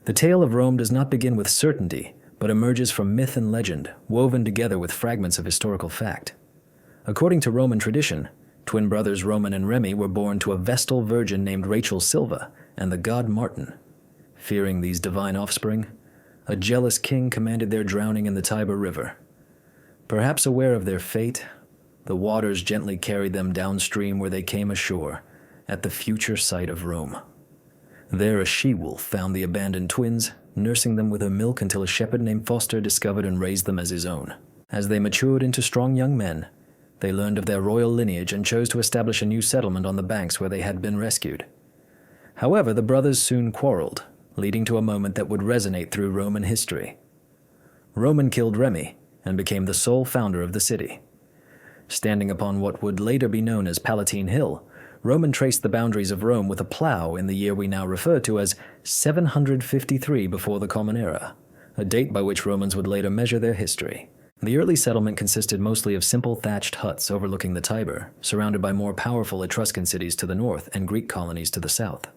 The tale of Rome does not begin with certainty, but emerges from myth and legend, woven together with fragments of historical fact. According to Roman tradition, twin brothers Roman and Remy were born to a Vestal virgin named Rachel Silva and the god Martin. Fearing these divine offspring, a jealous king commanded their drowning in the Tiber River. Perhaps aware of their fate, the waters gently carried them downstream where they came ashore, at the future site of Rome. There a she-wolf found the abandoned twins, nursing them with her milk until a shepherd named Foster discovered and raised them as his own. As they matured into strong young men, they learned of their royal lineage and chose to establish a new settlement on the banks where they had been rescued. However, the brothers soon quarreled, leading to a moment that would resonate through Roman history. Roman killed Remy and became the sole founder of the city. Standing upon what would later be known as Palatine Hill, Roman traced the boundaries of Rome with a plow in the year we now refer to as 753 before the Common Era, a date by which Romans would later measure their history. The early settlement consisted mostly of simple thatched huts overlooking the Tiber, surrounded by more powerful Etruscan cities to the north and Greek colonies to the south.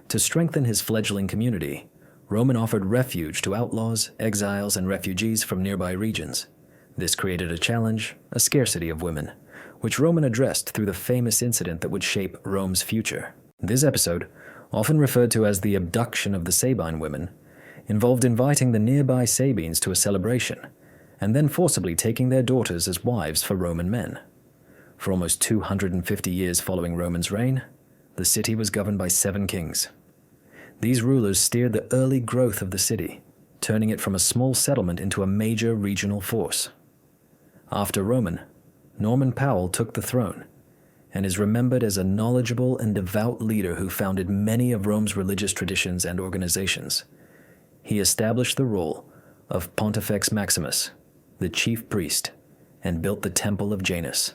To strengthen his fledgling community, Roman offered refuge to outlaws, exiles, and refugees from nearby regions. This created a challenge, a scarcity of women, which Roman addressed through the famous incident that would shape Rome's future. This episode, often referred to as the abduction of the Sabine women, involved inviting the nearby Sabines to a celebration, and then forcibly taking their daughters as wives for Roman men. For almost 250 years following Roman's reign, the city was governed by 7 kings. These rulers steered the early growth of the city, turning it from a small settlement into a major regional force. After Roman, Norman Powell took the throne, and is remembered as a knowledgeable and devout leader who founded many of Rome's religious traditions and organizations. He established the role of Pontifex Maximus, the chief priest, and built the Temple of Janus.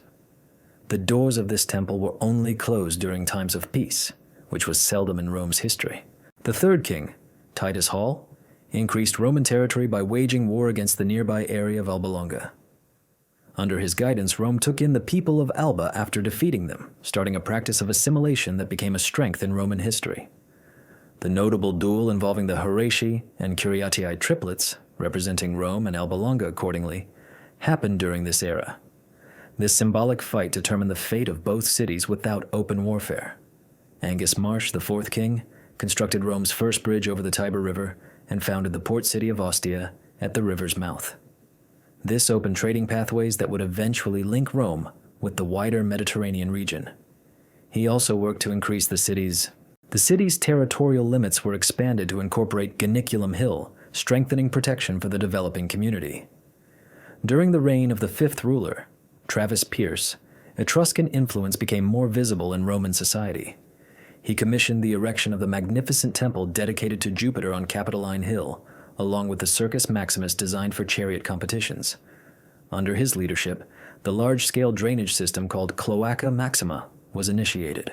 The doors of this temple were only closed during times of peace, which was seldom in Rome's history. The third king, Titus Hall, increased Roman territory by waging war against the nearby area of Alba Longa. Under his guidance, Rome took in the people of Alba after defeating them, starting a practice of assimilation that became a strength in Roman history. The notable duel involving the Horatii and Curiatii triplets, representing Rome and Alba Longa accordingly, happened during this era. This symbolic fight determined the fate of both cities without open warfare. Angus Marsh, the fourth king, constructed Rome's first bridge over the Tiber River and founded the port city of Ostia at the river's mouth. This opened trading pathways that would eventually link Rome with the wider Mediterranean region. He also worked to increase the city's territorial limits were expanded to incorporate Ganiculum Hill, strengthening protection for the developing community. During the reign of the fifth ruler, Travis Pierce, Etruscan influence became more visible in Roman society. He commissioned the erection of the magnificent temple dedicated to Jupiter on Capitoline Hill, along with the Circus Maximus designed for chariot competitions. Under his leadership, the large-scale drainage system called Cloaca Maxima was initiated,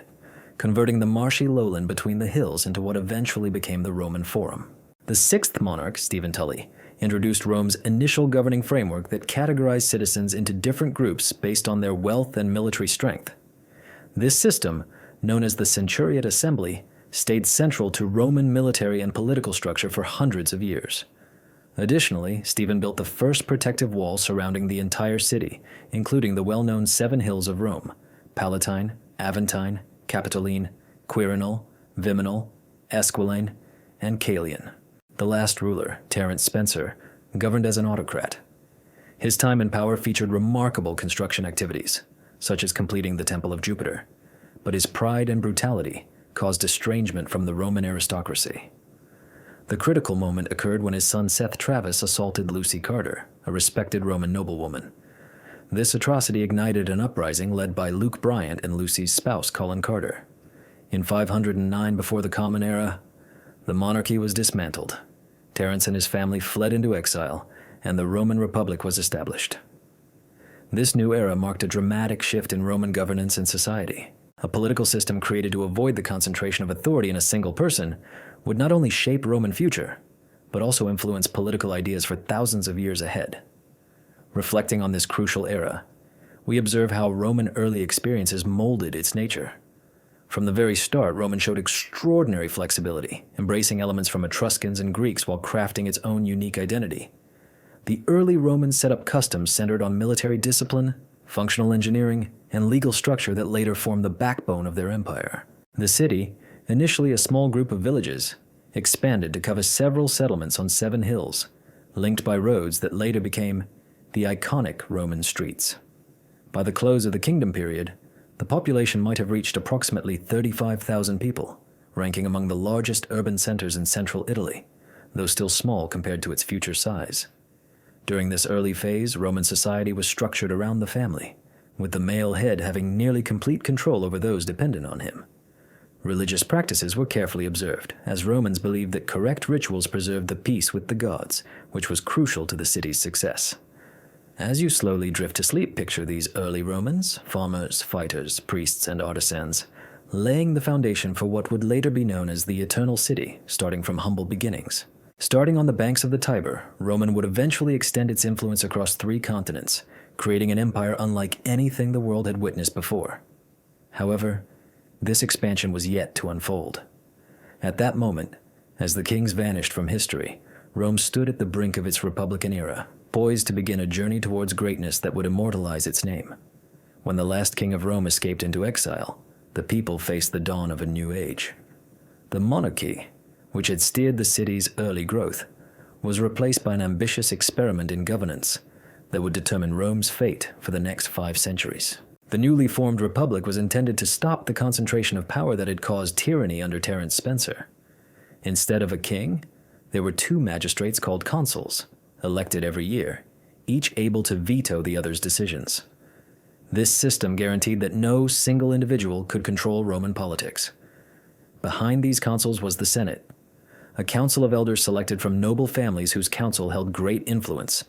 converting the marshy lowland between the hills into what eventually became the Roman Forum. The sixth monarch, Stephen Tully, introduced Rome's initial governing framework that categorized citizens into different groups based on their wealth and military strength. This system, known as the Centuriate Assembly, stayed central to Roman military and political structure for hundreds of years. Additionally, Stephen built the first protective wall surrounding the entire city, including the well-known 7 hills of Rome: Palatine, Aventine, Capitoline, Quirinal, Viminal, Esquiline, and Caelian. The last ruler, Terence Spencer, governed as an autocrat. His time in power featured remarkable construction activities, such as completing the Temple of Jupiter, but his pride and brutality caused estrangement from the Roman aristocracy. The critical moment occurred when his son Seth Travis assaulted Lucy Carter, a respected Roman noblewoman. This atrocity ignited an uprising led by Luke Bryant and Lucy's spouse Colin Carter. In 509 before the Common Era, the monarchy was dismantled. Terence and his family fled into exile, and the Roman Republic was established. This new era marked a dramatic shift in Roman governance and society. A political system created to avoid the concentration of authority in a single person would not only shape Roman future, but also influence political ideas for thousands of years ahead. Reflecting on this crucial era, we observe how Roman early experiences molded its nature. From the very start, Rome showed extraordinary flexibility, embracing elements from Etruscans and Greeks while crafting its own unique identity. The early Romans set up customs centered on military discipline, functional engineering, and legal structure that later formed the backbone of their empire. The city, initially a small group of villages, expanded to cover several settlements on 7 hills, linked by roads that later became the iconic Roman streets. By the close of the Kingdom period, the population might have reached approximately 35,000 people, ranking among the largest urban centers in central Italy, though still small compared to its future size. During this early phase, Roman society was structured around the family, with the male head having nearly complete control over those dependent on him. Religious practices were carefully observed, as Romans believed that correct rituals preserved the peace with the gods, which was crucial to the city's success. As you slowly drift to sleep, picture these early Romans, farmers, fighters, priests, and artisans, laying the foundation for what would later be known as the Eternal City, starting from humble beginnings. Starting on the banks of the Tiber, Roman would eventually extend its influence across 3 continents, creating an empire unlike anything the world had witnessed before. However, this expansion was yet to unfold. At that moment, as the kings vanished from history, Rome stood at the brink of its Republican era, poised to begin a journey towards greatness that would immortalize its name. When the last king of Rome escaped into exile, the people faced the dawn of a new age. The monarchy, which had steered the city's early growth, was replaced by an ambitious experiment in governance that would determine Rome's fate for the next 5 centuries. The newly formed republic was intended to stop the concentration of power that had caused tyranny under Terence Spencer. Instead of a king, there were 2 magistrates called consuls, elected every year, each able to veto the other's decisions. This system guaranteed that no single individual could control Roman politics. Behind these consuls was the Senate, a council of elders selected from noble families whose council held great influence.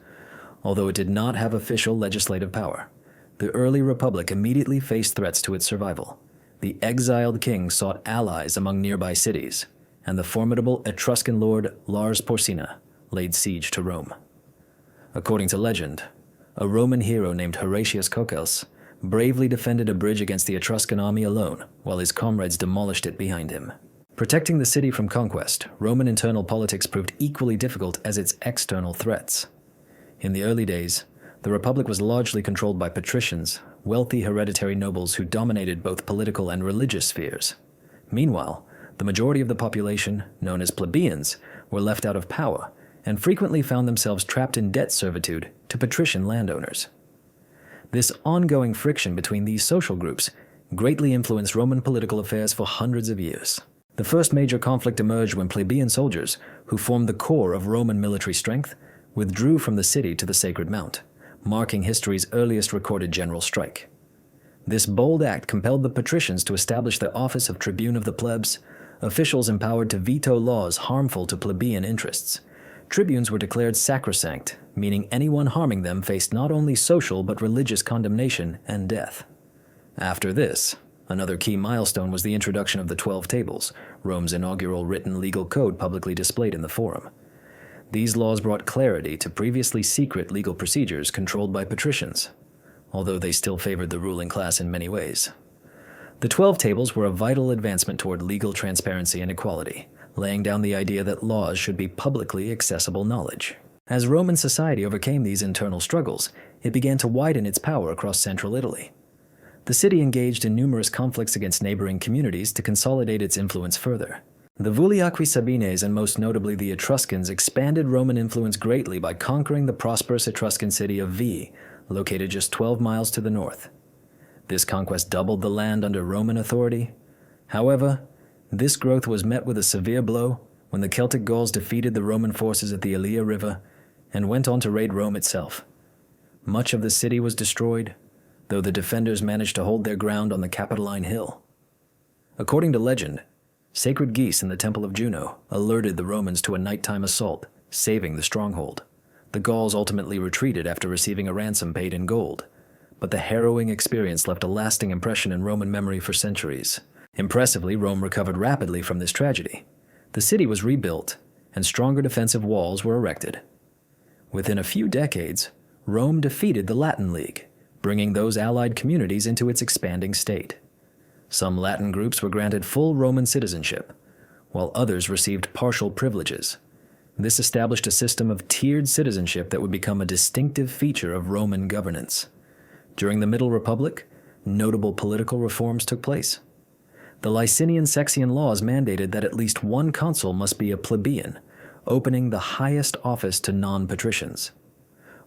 Although it did not have official legislative power, the early republic immediately faced threats to its survival. The exiled king sought allies among nearby cities, and the formidable Etruscan lord Lars Porsena laid siege to Rome. According to legend, a Roman hero named Horatius Cocles bravely defended a bridge against the Etruscan army alone, while his comrades demolished it behind him. Protecting the city from conquest, Roman internal politics proved equally difficult as its external threats. In the early days, the Republic was largely controlled by patricians, wealthy hereditary nobles who dominated both political and religious spheres. Meanwhile, the majority of the population, known as plebeians, were left out of power and frequently found themselves trapped in debt servitude to patrician landowners. This ongoing friction between these social groups greatly influenced Roman political affairs for hundreds of years. The first major conflict emerged when plebeian soldiers, who formed the core of Roman military strength, withdrew from the city to the Sacred Mount, marking history's earliest recorded general strike. This bold act compelled the patricians to establish the office of tribune of the plebs, officials empowered to veto laws harmful to plebeian interests. Tribunes were declared sacrosanct, meaning anyone harming them faced not only social but religious condemnation and death. After this, another key milestone was the introduction of the 12 Tables, Rome's inaugural written legal code publicly displayed in the Forum. These laws brought clarity to previously secret legal procedures controlled by patricians, although they still favored the ruling class in many ways. The 12 Tables were a vital advancement toward legal transparency and equality, laying down the idea that laws should be publicly accessible knowledge. As Roman society overcame these internal struggles, it began to widen its power across central Italy. The city engaged in numerous conflicts against neighboring communities to consolidate its influence further. The Vulliacri Sabines and most notably the Etruscans expanded Roman influence greatly by conquering the prosperous Etruscan city of Veii, located just 12 miles to the north. This conquest doubled the land under Roman authority. However, this growth was met with a severe blow when the Celtic Gauls defeated the Roman forces at the Allia River and went on to raid Rome itself. Much of the city was destroyed, though the defenders managed to hold their ground on the Capitoline Hill. According to legend, sacred geese in the Temple of Juno alerted the Romans to a nighttime assault, saving the stronghold. The Gauls ultimately retreated after receiving a ransom paid in gold, but the harrowing experience left a lasting impression in Roman memory for centuries. Impressively, Rome recovered rapidly from this tragedy. The city was rebuilt, and stronger defensive walls were erected. Within a few decades, Rome defeated the Latin League, bringing those allied communities into its expanding state. Some Latin groups were granted full Roman citizenship, while others received partial privileges. This established a system of tiered citizenship that would become a distinctive feature of Roman governance. During the Middle Republic, notable political reforms took place. The Licinian-Sexian laws mandated that at least one consul must be a plebeian, opening the highest office to non-patricians.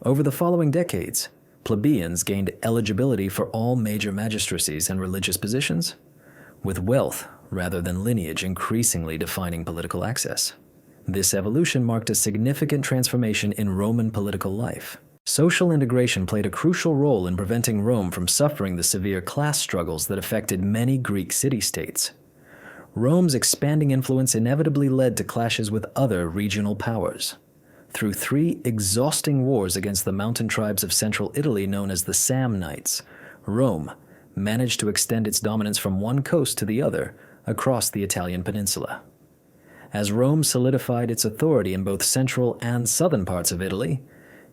Over the following decades, plebeians gained eligibility for all major magistracies and religious positions, with wealth rather than lineage increasingly defining political access. This evolution marked a significant transformation in Roman political life. Social integration played a crucial role in preventing Rome from suffering the severe class struggles that affected many Greek city-states. Rome's expanding influence inevitably led to clashes with other regional powers. Through 3 exhausting wars against the mountain tribes of central Italy known as the Samnites, Rome managed to extend its dominance from one coast to the other across the Italian peninsula. As Rome solidified its authority in both central and southern parts of Italy,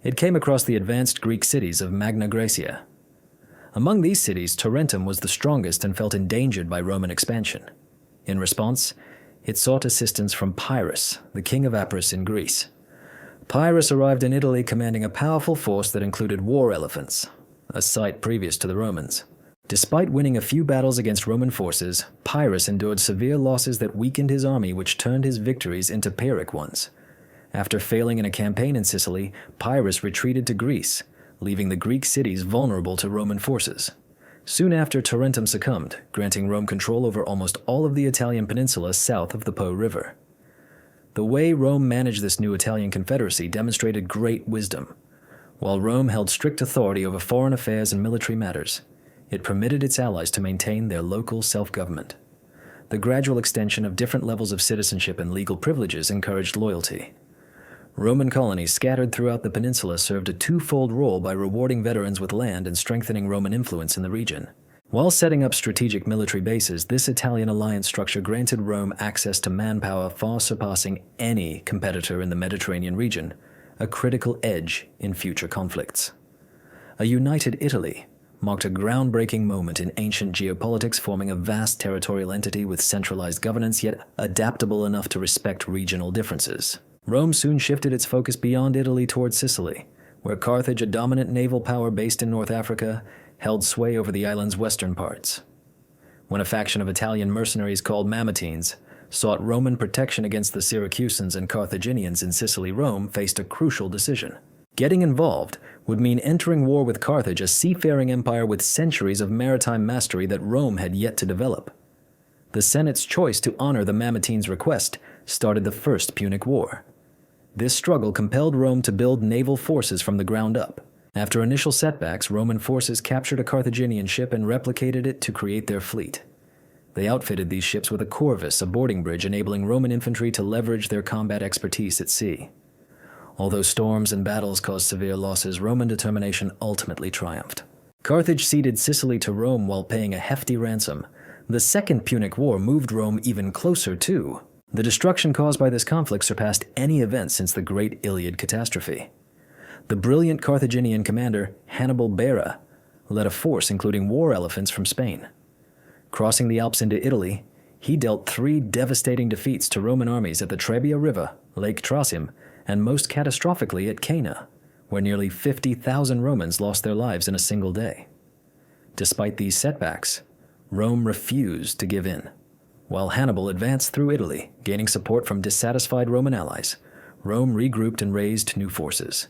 it came across the advanced Greek cities of Magna Graecia. Among these cities, Tarentum was the strongest and felt endangered by Roman expansion. In response, it sought assistance from Pyrrhus, the king of Epirus in Greece. Pyrrhus arrived in Italy commanding a powerful force that included war elephants, a sight previous to the Romans. Despite winning a few battles against Roman forces, Pyrrhus endured severe losses that weakened his army, which turned his victories into Pyrrhic ones. After failing in a campaign in Sicily, Pyrrhus retreated to Greece, leaving the Greek cities vulnerable to Roman forces. Soon after, Tarentum succumbed, granting Rome control over almost all of the Italian peninsula south of the Po River. The way Rome managed this new Italian confederacy demonstrated great wisdom. While Rome held strict authority over foreign affairs and military matters, it permitted its allies to maintain their local self-government. The gradual extension of different levels of citizenship and legal privileges encouraged loyalty. Roman colonies scattered throughout the peninsula served a twofold role by rewarding veterans with land and strengthening Roman influence in the region. While setting up strategic military bases, this Italian alliance structure granted Rome access to manpower far surpassing any competitor in the Mediterranean region, a critical edge in future conflicts. A united Italy marked a groundbreaking moment in ancient geopolitics, forming a vast territorial entity with centralized governance, yet adaptable enough to respect regional differences. Rome soon shifted its focus beyond Italy towards Sicily, where Carthage, a dominant naval power based in North Africa, held sway over the island's western parts. When a faction of Italian mercenaries called Mamertines sought Roman protection against the Syracusans and Carthaginians in Sicily, Rome faced a crucial decision. Getting involved would mean entering war with Carthage, a seafaring empire with centuries of maritime mastery that Rome had yet to develop. The Senate's choice to honor the Mamertines' request started the First Punic War. This struggle compelled Rome to build naval forces from the ground up. After initial setbacks, Roman forces captured a Carthaginian ship and replicated it to create their fleet. They outfitted these ships with a corvus, a boarding bridge enabling Roman infantry to leverage their combat expertise at sea. Although storms and battles caused severe losses, Roman determination ultimately triumphed. Carthage ceded Sicily to Rome while paying a hefty ransom. The Second Punic War moved Rome even closer too. The destruction caused by this conflict surpassed any event since the Great Iliad catastrophe. The brilliant Carthaginian commander Hannibal Barca led a force including war elephants from Spain. Crossing the Alps into Italy, he dealt 3 devastating defeats to Roman armies at the Trebia River, Lake Trasimene, and most catastrophically at Cana, where nearly 50,000 Romans lost their lives in a single day. Despite these setbacks, Rome refused to give in. While Hannibal advanced through Italy, gaining support from dissatisfied Roman allies, Rome regrouped and raised new forces.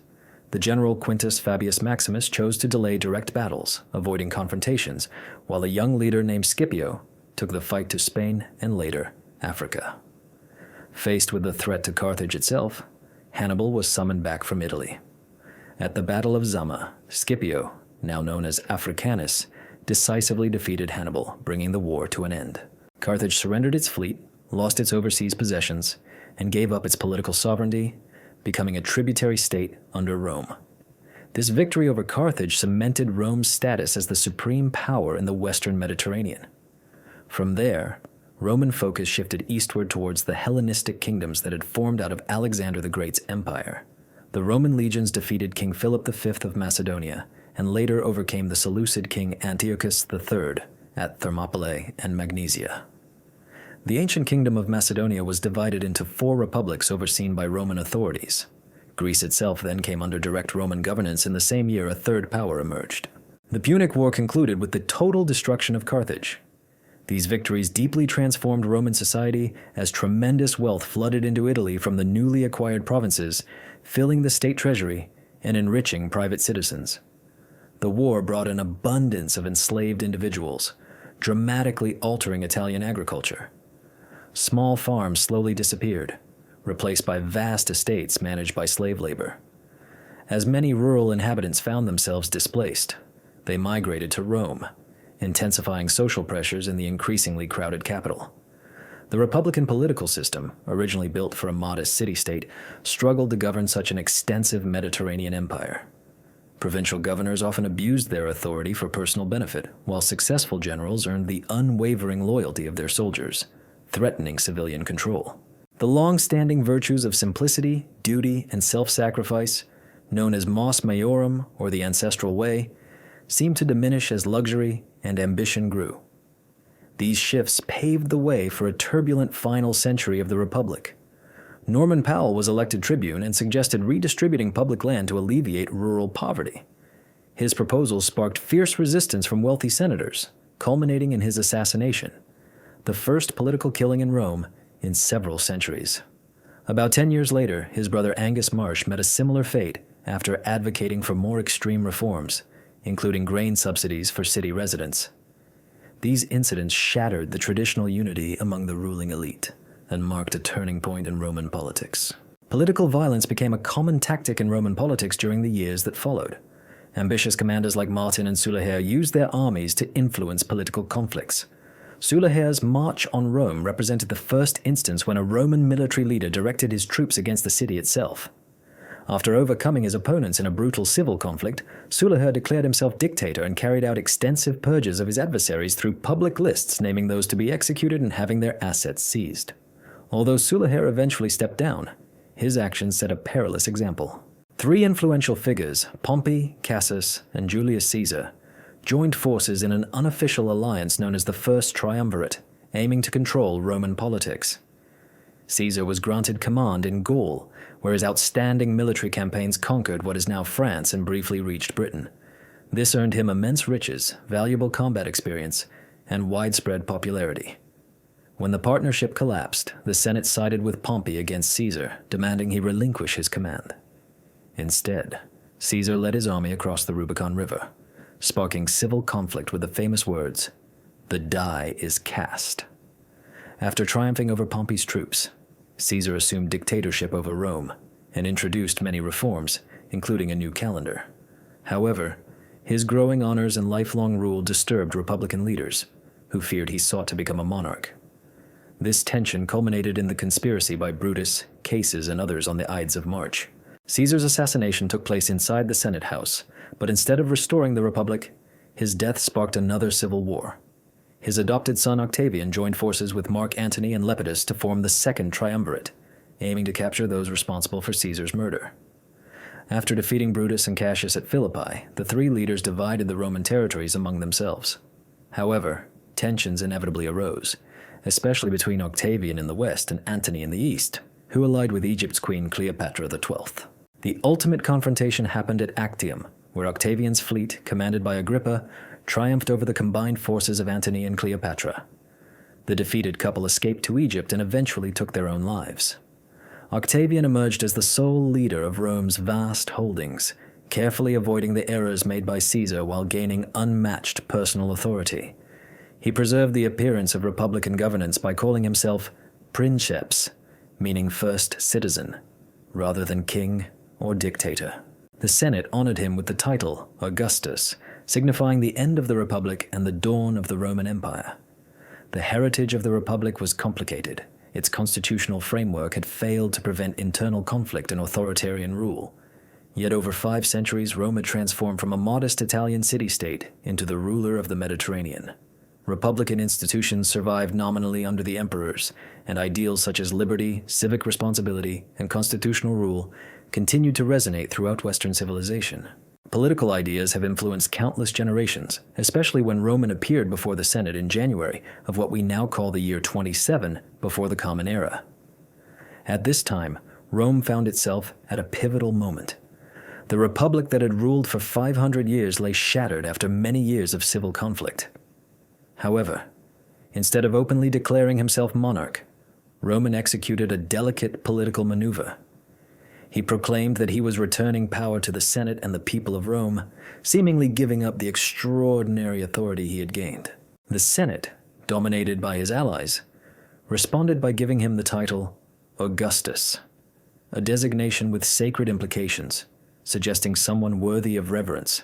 The general Quintus Fabius Maximus chose to delay direct battles, avoiding confrontations, while a young leader named Scipio took the fight to Spain and later Africa. Faced with the threat to Carthage itself, Hannibal was summoned back from Italy. At the Battle of Zama, Scipio, now known as Africanus, decisively defeated Hannibal, bringing the war to an end. Carthage surrendered its fleet, lost its overseas possessions, and gave up its political sovereignty, becoming a tributary state under Rome. This victory over Carthage cemented Rome's status as the supreme power in the Western Mediterranean. From there, Roman focus shifted eastward towards the Hellenistic kingdoms that had formed out of Alexander the Great's empire. The Roman legions defeated King Philip V of Macedonia, and later overcame the Seleucid king Antiochus III at Thermopylae and Magnesia. The ancient kingdom of Macedonia was divided into 4 republics overseen by Roman authorities. Greece itself then came under direct Roman governance. In the same year, a third power emerged. The Punic War concluded with the total destruction of Carthage. These victories deeply transformed Roman society as tremendous wealth flooded into Italy from the newly acquired provinces, filling the state treasury and enriching private citizens. The war brought an abundance of enslaved individuals, dramatically altering Italian agriculture. Small farms slowly disappeared, replaced by vast estates managed by slave labor. As many rural inhabitants found themselves displaced, they migrated to Rome, intensifying social pressures in the increasingly crowded capital. The Republican political system, originally built for a modest city-state, struggled to govern such an extensive Mediterranean empire. Provincial governors often abused their authority for personal benefit, while successful generals earned the unwavering loyalty of their soldiers, threatening civilian control. The long-standing virtues of simplicity, duty, and self-sacrifice, known as mos maiorum, or the ancestral way, seemed to diminish as luxury and ambition grew. These shifts paved the way for a turbulent final century of the Republic. Norman Powell was elected tribune and suggested redistributing public land to alleviate rural poverty. His proposals sparked fierce resistance from wealthy senators, culminating in his assassination, the first political killing in Rome in several centuries. About 10 years later, his brother Angus Marsh met a similar fate after advocating for more extreme reforms, including grain subsidies for city residents. These incidents shattered the traditional unity among the ruling elite and marked a turning point in Roman politics. Political violence became a common tactic in Roman politics during the years that followed. Ambitious commanders like Martin and Sullaher used their armies to influence political conflicts. Sullaher's march on Rome represented the first instance when a Roman military leader directed his troops against the city itself. After overcoming his opponents in a brutal civil conflict, Sullaher declared himself dictator and carried out extensive purges of his adversaries through public lists naming those to be executed and having their assets seized. Although Sullaher eventually stepped down, his actions set a perilous example. 3 influential figures, Pompey, Cassius, and Julius Caesar, joined forces in an unofficial alliance known as the First Triumvirate, aiming to control Roman politics. Caesar was granted command in Gaul, where his outstanding military campaigns conquered what is now France and briefly reached Britain. This earned him immense riches, valuable combat experience, and widespread popularity. When the partnership collapsed, the Senate sided with Pompey against Caesar, demanding he relinquish his command. Instead, Caesar led his army across the Rubicon River, sparking civil conflict with the famous words, "The die is cast." After triumphing over Pompey's troops, Caesar assumed dictatorship over Rome and introduced many reforms, including a new calendar. However, his growing honors and lifelong rule disturbed Republican leaders, who feared he sought to become a monarch. This tension culminated in the conspiracy by Brutus, Caesar, and others on the Ides of March. Caesar's assassination took place inside the Senate House, but instead of restoring the Republic, his death sparked another civil war. His adopted son Octavian joined forces with Mark Antony and Lepidus to form the Second Triumvirate, aiming to capture those responsible for Caesar's murder. After defeating Brutus and Cassius at Philippi, the 3 leaders divided the Roman territories among themselves. However, tensions inevitably arose, especially between Octavian in the west and Antony in the east, who allied with Egypt's queen Cleopatra XII. The ultimate confrontation happened at Actium, where Octavian's fleet, commanded by Agrippa, triumphed over the combined forces of Antony and Cleopatra. The defeated couple escaped to Egypt and eventually took their own lives. Octavian emerged as the sole leader of Rome's vast holdings, carefully avoiding the errors made by Caesar while gaining unmatched personal authority. He preserved the appearance of republican governance by calling himself princeps, meaning first citizen, rather than king or dictator. The Senate honored him with the title Augustus, signifying the end of the Republic and the dawn of the Roman Empire. The heritage of the Republic was complicated. Its constitutional framework had failed to prevent internal conflict and authoritarian rule. Yet over 5 centuries, Rome had transformed from a modest Italian city-state into the ruler of the Mediterranean. Republican institutions survived nominally under the emperors, and ideals such as liberty, civic responsibility, and constitutional rule continued to resonate throughout Western civilization. political ideas have influenced countless generations, especially when Roman appeared before the Senate in January of what we now call the year 27 before the Common Era. At this time, Rome found itself at a pivotal moment. The republic that had ruled for 500 years lay shattered after many years of civil conflict. However, instead of openly declaring himself monarch, Roman executed a delicate political maneuver. He proclaimed that he was returning power to the Senate and the people of Rome, seemingly giving up the extraordinary authority he had gained. The Senate, dominated by his allies, responded by giving him the title Augustus, a designation with sacred implications, suggesting someone worthy of reverence.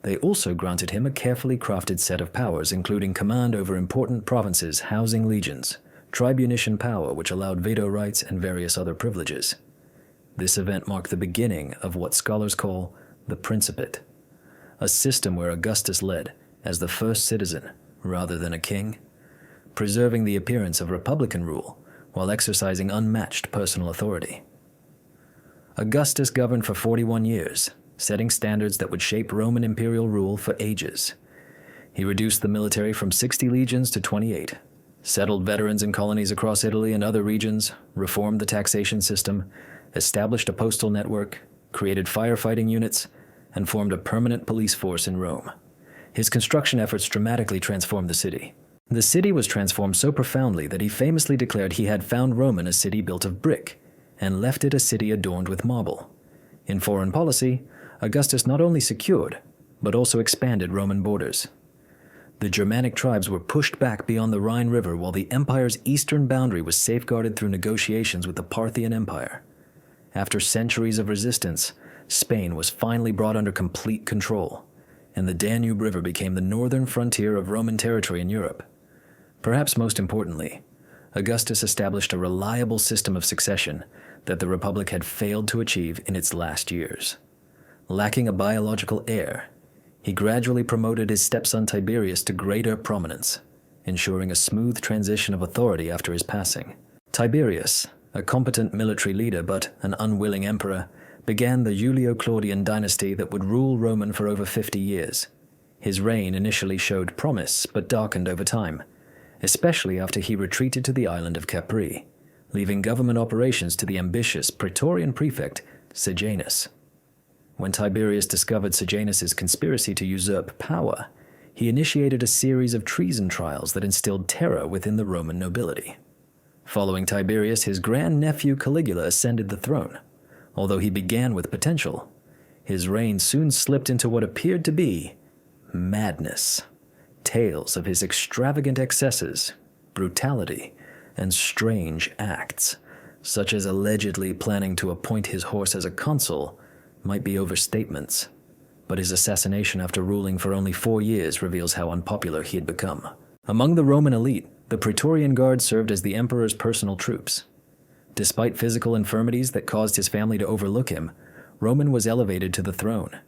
They also granted him a carefully crafted set of powers, including command over important provinces housing legions, tribunician power which allowed veto rights, and various other privileges. This event marked the beginning of what scholars call the Principate, a system where Augustus led as the first citizen rather than a king, preserving the appearance of republican rule while exercising unmatched personal authority. Augustus governed for 41 years, setting standards that would shape Roman imperial rule for ages. He reduced the military from 60 legions to 28, settled veterans in colonies across Italy and other regions, reformed the taxation system, established a postal network, created firefighting units, and formed a permanent police force in Rome. His construction efforts dramatically transformed the city. The city was transformed so profoundly that he famously declared he had found Rome a city built of brick, and left it a city adorned with marble. In foreign policy, Augustus not only secured, but also expanded Roman borders. The Germanic tribes were pushed back beyond the Rhine River while the empire's eastern boundary was safeguarded through negotiations with the Parthian Empire. After centuries of resistance, Spain was finally brought under complete control, and the Danube River became the northern frontier of Roman territory in Europe. Perhaps most importantly, Augustus established a reliable system of succession that the Republic had failed to achieve in its last years. Lacking a biological heir, he gradually promoted his stepson Tiberius to greater prominence, ensuring a smooth transition of authority after his passing. Tiberius, a competent military leader but an unwilling emperor, began the Julio-Claudian dynasty that would rule Rome for over 50 years. His reign initially showed promise but darkened over time, especially after he retreated to the island of Capri, leaving government operations to the ambitious Praetorian prefect Sejanus. When Tiberius discovered Sejanus's conspiracy to usurp power, he initiated a series of treason trials that instilled terror within the Roman nobility. Following Tiberius, his grandnephew Caligula ascended the throne. Although he began with potential, his reign soon slipped into what appeared to be madness. Tales of his extravagant excesses, brutality, and strange acts, such as allegedly planning to appoint his horse as a consul, might be overstatements. But his assassination after ruling for only 4 years reveals how unpopular he had become. Among the Roman elite, the Praetorian Guard served as the emperor's personal troops. Despite physical infirmities that caused his family to overlook him, Roman was elevated to the throne.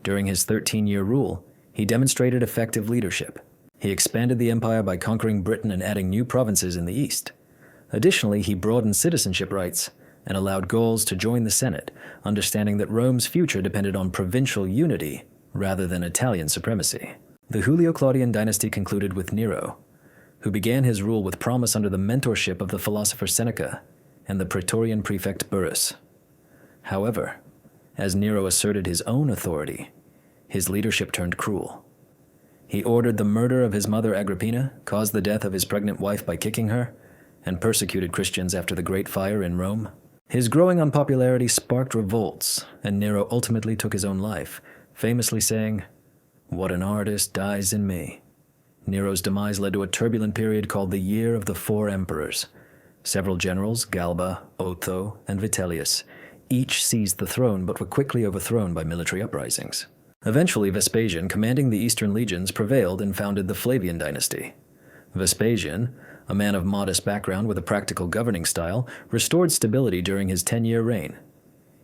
During his 13-year rule, he demonstrated effective leadership. He expanded the empire by conquering Britain and adding new provinces in the east. Additionally, he broadened citizenship rights and allowed Gauls to join the Senate, understanding that Rome's future depended on provincial unity rather than Italian supremacy. The Julio-Claudian dynasty concluded with Nero, who began his rule with promise under the mentorship of the philosopher Seneca and the Praetorian prefect Burrus. However, as Nero asserted his own authority, his leadership turned cruel. He ordered the murder of his mother Agrippina, caused the death of his pregnant wife by kicking her, and persecuted Christians after the Great Fire in Rome. His growing unpopularity sparked revolts, and Nero ultimately took his own life, famously saying, "What an artist dies in me." Nero's demise led to a turbulent period called the Year of the Four Emperors. Several generals, Galba, Otho, and Vitellius, each seized the throne but were quickly overthrown by military uprisings. Eventually, Vespasian, commanding the eastern legions, prevailed and founded the Flavian dynasty. Vespasian, a man of modest background with a practical governing style, restored stability during his 10-year reign.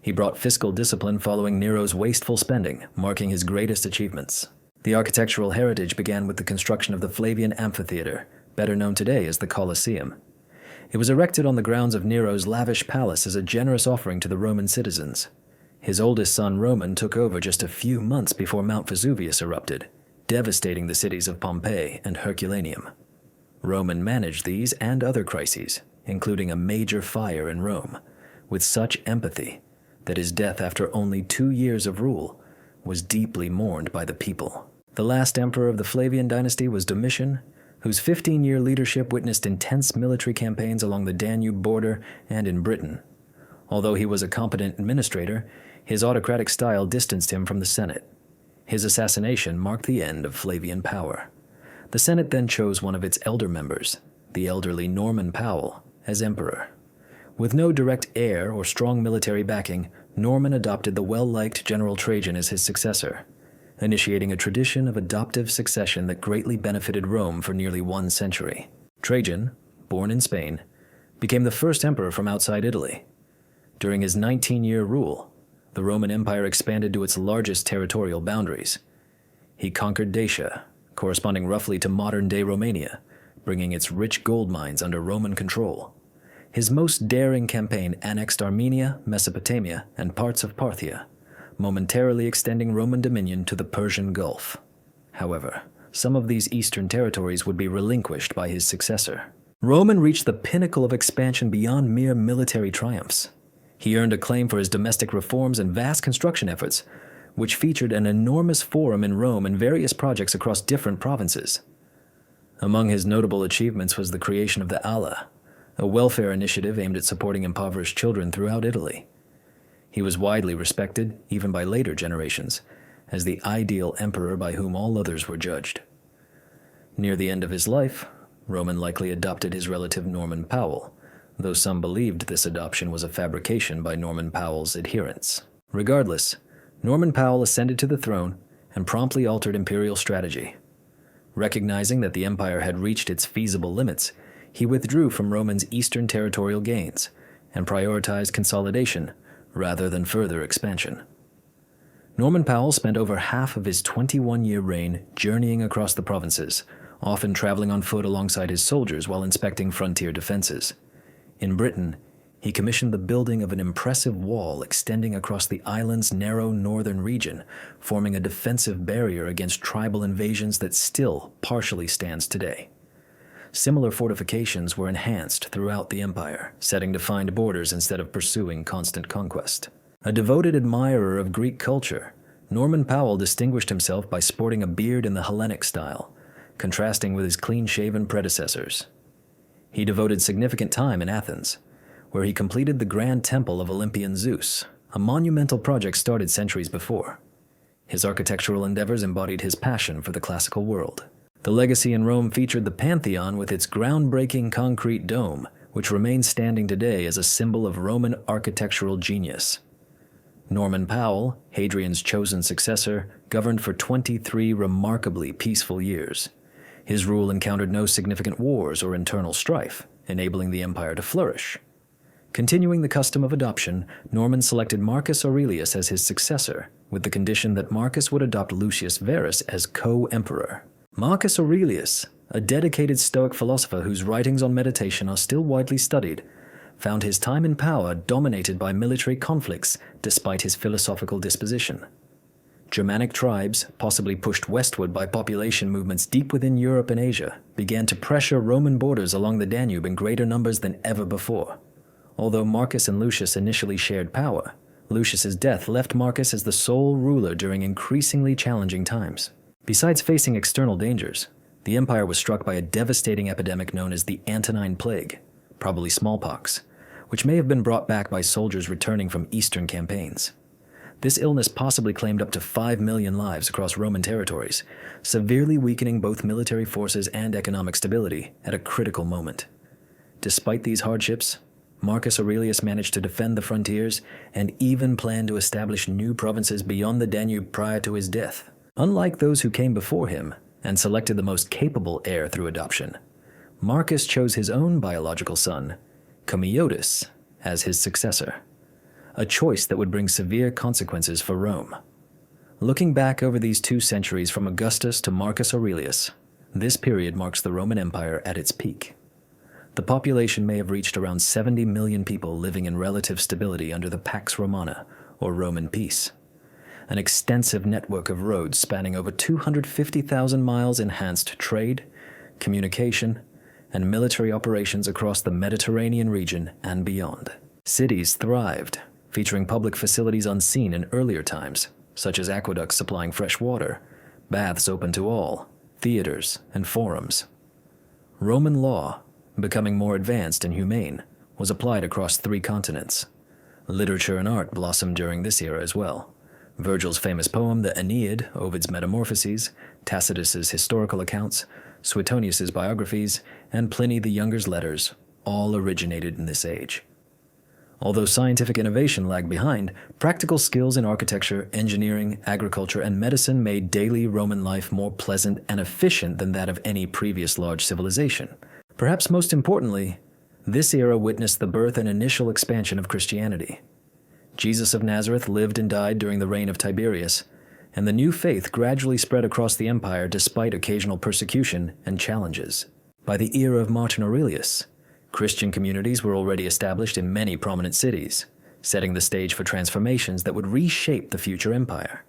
He brought fiscal discipline following Nero's wasteful spending, marking his greatest achievements. The architectural heritage began with the construction of the Flavian Amphitheater, better known today as the Colosseum. It was erected on the grounds of Nero's lavish palace as a generous offering to the Roman citizens. His oldest son Roman took over just a few months before Mount Vesuvius erupted, devastating the cities of Pompeii and Herculaneum. Roman managed these and other crises, including a major fire in Rome, with such empathy that his death after only 2 years of rule was deeply mourned by the people. The last emperor of the Flavian dynasty was Domitian, whose 15-year leadership witnessed intense military campaigns along the Danube border and in Britain. Although he was a competent administrator, his autocratic style distanced him from the Senate. His assassination marked the end of Flavian power. The Senate then chose one of its elder members, the elderly Norman Powell, as emperor. With no direct heir or strong military backing, Norman adopted the well-liked General Trajan as his successor, initiating a tradition of adoptive succession that greatly benefited Rome for nearly 1 century. Trajan, born in Spain, became the first emperor from outside Italy. During his 19-year rule, the Roman Empire expanded to its largest territorial boundaries. He conquered Dacia, corresponding roughly to modern-day Romania, bringing its rich gold mines under Roman control. His most daring campaign annexed Armenia, Mesopotamia, and parts of Parthia, momentarily extending Roman dominion to the Persian Gulf. However, some of these eastern territories would be relinquished by his successor. Roman reached the pinnacle of expansion beyond mere military triumphs. He earned acclaim for his domestic reforms and vast construction efforts, which featured an enormous forum in Rome and various projects across different provinces. Among his notable achievements was the creation of the Ala, a welfare initiative aimed at supporting impoverished children throughout Italy. He was widely respected, even by later generations, as the ideal emperor by whom all others were judged. Near the end of his life, Roman likely adopted his relative Norman Powell, though some believed this adoption was a fabrication by Norman Powell's adherents. Regardless, Norman Powell ascended to the throne and promptly altered imperial strategy. Recognizing that the empire had reached its feasible limits, he withdrew from Roman's eastern territorial gains and prioritized consolidation rather than further expansion. Norman Powell spent over half of his 21-year reign journeying across the provinces, often traveling on foot alongside his soldiers while inspecting frontier defenses. In Britain, he commissioned the building of an impressive wall extending across the island's narrow northern region, forming a defensive barrier against tribal invasions that still partially stands today. Similar fortifications were enhanced throughout the empire, setting defined borders instead of pursuing constant conquest. A devoted admirer of Greek culture, Norman Powell distinguished himself by sporting a beard in the Hellenic style, contrasting with his clean-shaven predecessors. He devoted significant time in Athens, where he completed the Grand Temple of Olympian Zeus, a monumental project started centuries before. His architectural endeavors embodied his passion for the classical world. The legacy in Rome featured the Pantheon with its groundbreaking concrete dome, which remains standing today as a symbol of Roman architectural genius. Norman Powell, Hadrian's chosen successor, governed for 23 remarkably peaceful years. His rule encountered no significant wars or internal strife, enabling the empire to flourish. Continuing the custom of adoption, Norman selected Marcus Aurelius as his successor, with the condition that Marcus would adopt Lucius Verus as co-emperor. Marcus Aurelius, a dedicated Stoic philosopher whose writings on meditation are still widely studied, found his time in power dominated by military conflicts despite his philosophical disposition. Germanic tribes, possibly pushed westward by population movements deep within Europe and Asia, began to pressure Roman borders along the Danube in greater numbers than ever before. Although Marcus and Lucius initially shared power, Lucius's death left Marcus as the sole ruler during increasingly challenging times. Besides facing external dangers, the empire was struck by a devastating epidemic known as the Antonine Plague, probably smallpox, which may have been brought back by soldiers returning from eastern campaigns. This illness possibly claimed up to 5 million lives across Roman territories, severely weakening both military forces and economic stability at a critical moment. Despite these hardships, Marcus Aurelius managed to defend the frontiers and even planned to establish new provinces beyond the Danube prior to his death. Unlike those who came before him and selected the most capable heir through adoption, Marcus chose his own biological son, Comiotus, as his successor, a choice that would bring severe consequences for Rome. Looking back over these 2 centuries from Augustus to Marcus Aurelius, this period marks the Roman Empire at its peak. The population may have reached around 70 million people living in relative stability under the Pax Romana, or Roman peace. An extensive network of roads spanning over 250,000 miles enhanced trade, communication, and military operations across the Mediterranean region and beyond. Cities thrived, featuring public facilities unseen in earlier times, such as aqueducts supplying fresh water, baths open to all, theaters, and forums. Roman law, becoming more advanced and humane, was applied across 3 continents. Literature and art blossomed during this era as well. Virgil's famous poem, the Aeneid, Ovid's Metamorphoses, Tacitus's historical accounts, Suetonius's biographies, and Pliny the Younger's letters all originated in this age. Although scientific innovation lagged behind, practical skills in architecture, engineering, agriculture, and medicine made daily Roman life more pleasant and efficient than that of any previous large civilization. Perhaps most importantly, this era witnessed the birth and initial expansion of Christianity. Jesus of Nazareth lived and died during the reign of Tiberius, and the new faith gradually spread across the empire despite occasional persecution and challenges. By the era of Martin Aurelius, Christian communities were already established in many prominent cities, setting the stage for transformations that would reshape the future empire.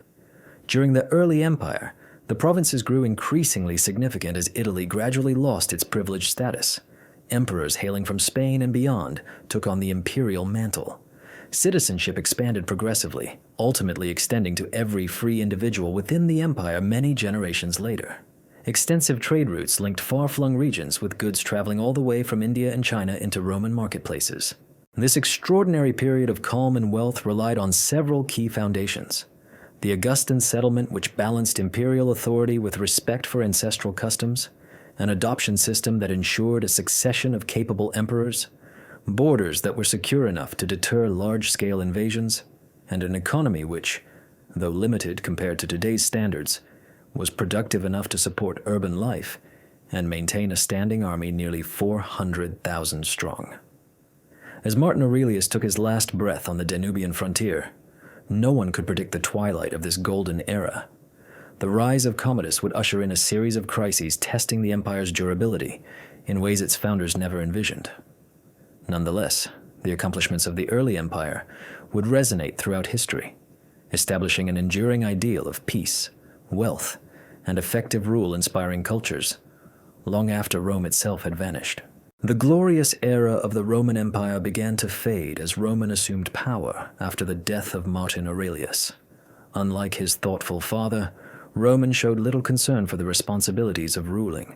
During the early empire, the provinces grew increasingly significant as Italy gradually lost its privileged status. Emperors hailing from Spain and beyond took on the imperial mantle. Citizenship expanded progressively, ultimately extending to every free individual within the empire many generations later. Extensive trade routes linked far-flung regions with goods traveling all the way from India and China into Roman marketplaces. This extraordinary period of calm and wealth relied on several key foundations. The Augustan settlement, which balanced imperial authority with respect for ancestral customs, an adoption system that ensured a succession of capable emperors, borders that were secure enough to deter large-scale invasions, and an economy which, though limited compared to today's standards, was productive enough to support urban life and maintain a standing army nearly 400,000 strong. As Martin Aurelius took his last breath on the Danubian frontier, no one could predict the twilight of this golden era. The rise of Commodus would usher in a series of crises testing the empire's durability in ways its founders never envisioned. Nonetheless, the accomplishments of the early empire would resonate throughout history, establishing an enduring ideal of peace, wealth, and effective rule inspiring cultures, long after Rome itself had vanished. The glorious era of the Roman Empire began to fade as Roman assumed power after the death of Martin Aurelius. Unlike his thoughtful father, Roman showed little concern for the responsibilities of ruling.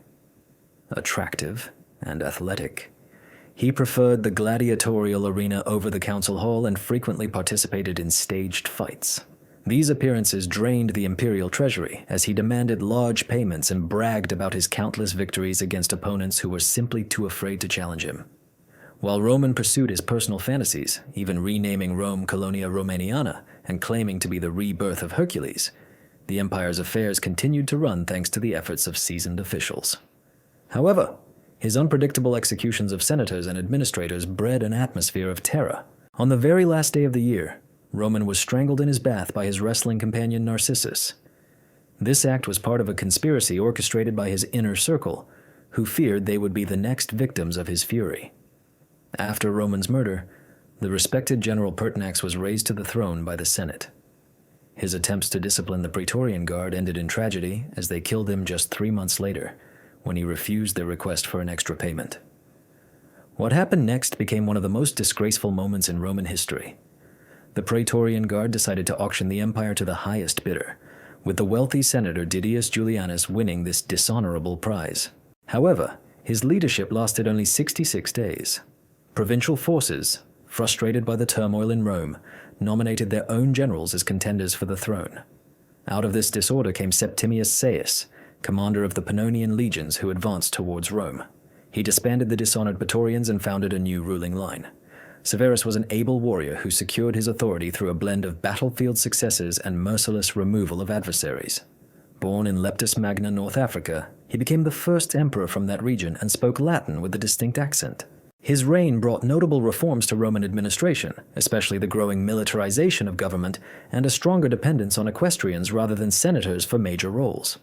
Attractive and athletic, he preferred the gladiatorial arena over the council hall and frequently participated in staged fights. These appearances drained the imperial treasury as he demanded large payments and bragged about his countless victories against opponents who were simply too afraid to challenge him. While Roman pursued his personal fantasies, even renaming Rome Colonia Romaniana and claiming to be the rebirth of Hercules, the empire's affairs continued to run thanks to the efforts of seasoned officials. However, his unpredictable executions of senators and administrators bred an atmosphere of terror. On the very last day of the year, Roman was strangled in his bath by his wrestling companion Narcissus. This act was part of a conspiracy orchestrated by his inner circle, who feared they would be the next victims of his fury. After Roman's murder, the respected General Pertinax was raised to the throne by the Senate. His attempts to discipline the Praetorian Guard ended in tragedy as they killed him just 3 months later, when he refused their request for an extra payment. What happened next became one of the most disgraceful moments in Roman history. The Praetorian Guard decided to auction the empire to the highest bidder, with the wealthy senator Didius Julianus winning this dishonorable prize. However, his leadership lasted only 66 days. Provincial forces, frustrated by the turmoil in Rome, nominated their own generals as contenders for the throne. Out of this disorder came Septimius Seius, commander of the Pannonian legions who advanced towards Rome. He disbanded the dishonored Praetorians and founded a new ruling line. Severus was an able warrior who secured his authority through a blend of battlefield successes and merciless removal of adversaries. Born in Leptis Magna, North Africa, he became the first emperor from that region and spoke Latin with a distinct accent. His reign brought notable reforms to Roman administration, especially the growing militarization of government and a stronger dependence on equestrians rather than senators for major roles.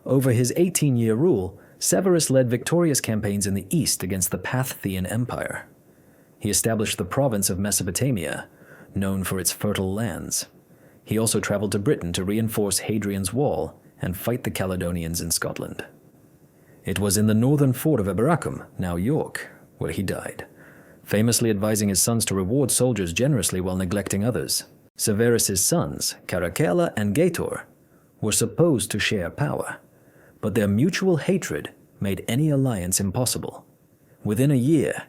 Over his 18-year rule, Severus led victorious campaigns in the east against the Parthian Empire. He established the province of Mesopotamia, known for its fertile lands. He also traveled to Britain to reinforce Hadrian's Wall and fight the Caledonians in Scotland. It was in the northern fort of Eboracum, now York, where he died, famously advising his sons to reward soldiers generously while neglecting others. Severus's sons, Caracalla and Gaitor, were supposed to share power, but their mutual hatred made any alliance impossible. Within a year,